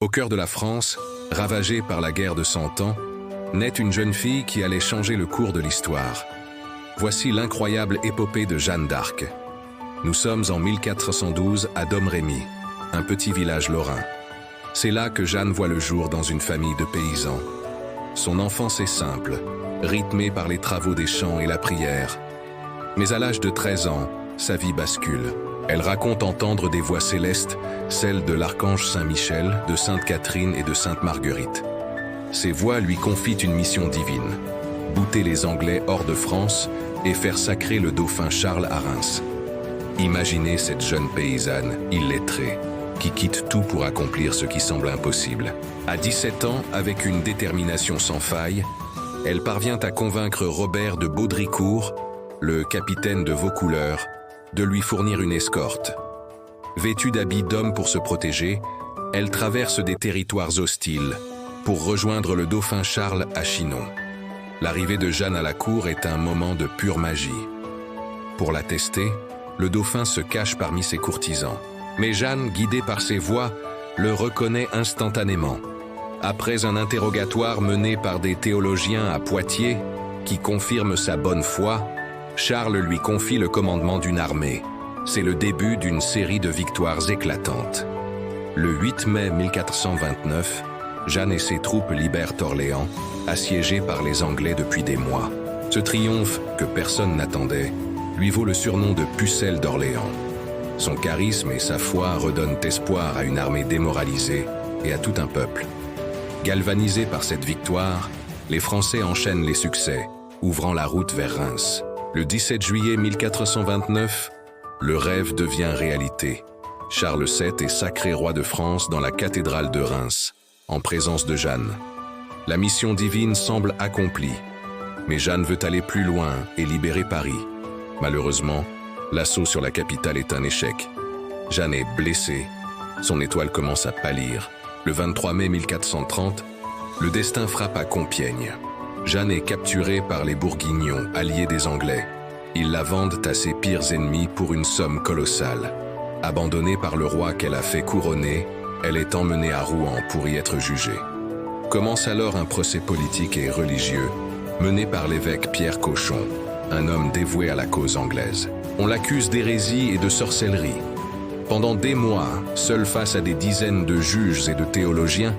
Au cœur de la France, ravagée par la guerre de 100 ans, naît une jeune fille qui allait changer le cours de l'histoire. Voici l'incroyable épopée de Jeanne d'Arc. Nous sommes en 1412 à Domrémy, un petit village lorrain. C'est là que Jeanne voit le jour dans une famille de paysans. Son enfance est simple, rythmée par les travaux des champs et la prière. Mais à l'âge de 13 ans, sa vie bascule. Elle raconte entendre des voix célestes, celles de l'archange Saint-Michel, de Sainte Catherine et de Sainte Marguerite. Ces voix lui confient une mission divine, bouter les Anglais hors de France et faire sacrer le dauphin Charles à Reims. Imaginez cette jeune paysanne, illettrée, qui quitte tout pour accomplir ce qui semble impossible. À 17 ans, avec une détermination sans faille, elle parvient à convaincre Robert de Baudricourt, le capitaine de Vaucouleurs, de lui fournir une escorte. Vêtue d'habits d'homme pour se protéger, elle traverse des territoires hostiles pour rejoindre le dauphin Charles à Chinon. L'arrivée de Jeanne à la cour est un moment de pure magie. Pour la tester, le dauphin se cache parmi ses courtisans. Mais Jeanne, guidée par ses voix, le reconnaît instantanément. Après un interrogatoire mené par des théologiens à Poitiers, qui confirment sa bonne foi, Charles lui confie le commandement d'une armée. C'est le début d'une série de victoires éclatantes. Le 8 mai 1429, Jeanne et ses troupes libèrent Orléans, assiégé par les Anglais depuis des mois. Ce triomphe, que personne n'attendait, lui vaut le surnom de Pucelle d'Orléans. Son charisme et sa foi redonnent espoir à une armée démoralisée et à tout un peuple. Galvanisés par cette victoire, les Français enchaînent les succès, ouvrant la route vers Reims. Le 17 juillet 1429, le rêve devient réalité. Charles VII est sacré roi de France dans la cathédrale de Reims, en présence de Jeanne. La mission divine semble accomplie, mais Jeanne veut aller plus loin et libérer Paris. Malheureusement, l'assaut sur la capitale est un échec. Jeanne est blessée, son étoile commence à pâlir. Le 23 mai 1430, le destin frappe à Compiègne. Jeanne est capturée par les Bourguignons, alliés des Anglais. Ils la vendent à ses pires ennemis pour une somme colossale. Abandonnée par le roi qu'elle a fait couronner, elle est emmenée à Rouen pour y être jugée. Commence alors un procès politique et religieux, mené par l'évêque Pierre Cochon, un homme dévoué à la cause anglaise. On l'accuse d'hérésie et de sorcellerie. Pendant des mois, seule face à des dizaines de juges et de théologiens,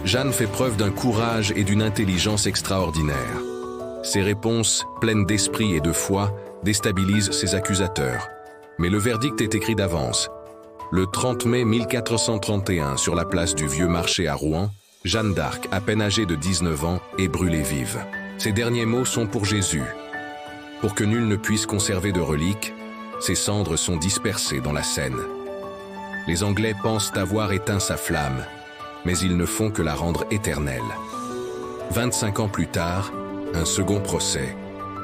Jeanne fait preuve d'un courage et d'une intelligence extraordinaires. Ses réponses, pleines d'esprit et de foi, déstabilisent ses accusateurs. Mais le verdict est écrit d'avance. Le 30 mai 1431, sur la place du Vieux Marché à Rouen, Jeanne d'Arc, à peine âgée de 19 ans, est brûlée vive. Ses derniers mots sont pour Jésus. Pour que nul ne puisse conserver de reliques, ses cendres sont dispersées dans la Seine. Les Anglais pensent avoir éteint sa flamme, mais ils ne font que la rendre éternelle. 25 ans plus tard, un second procès,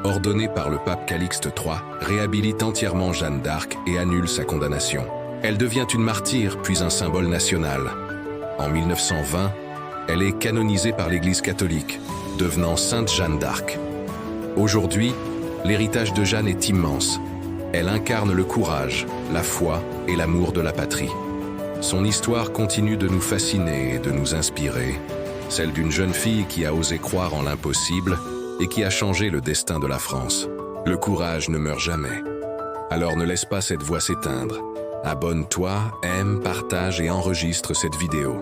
ordonné par le pape Calixte III, réhabilite entièrement Jeanne d'Arc et annule sa condamnation. Elle devient une martyre, puis un symbole national. En 1920, elle est canonisée par l'Église catholique, devenant Sainte Jeanne d'Arc. Aujourd'hui, l'héritage de Jeanne est immense. Elle incarne le courage, la foi et l'amour de la patrie. Son histoire continue de nous fasciner et de nous inspirer, celle d'une jeune fille qui a osé croire en l'impossible et qui a changé le destin de la France. Le courage ne meurt jamais. Alors ne laisse pas cette voix s'éteindre. Abonne-toi, aime, partage et enregistre cette vidéo.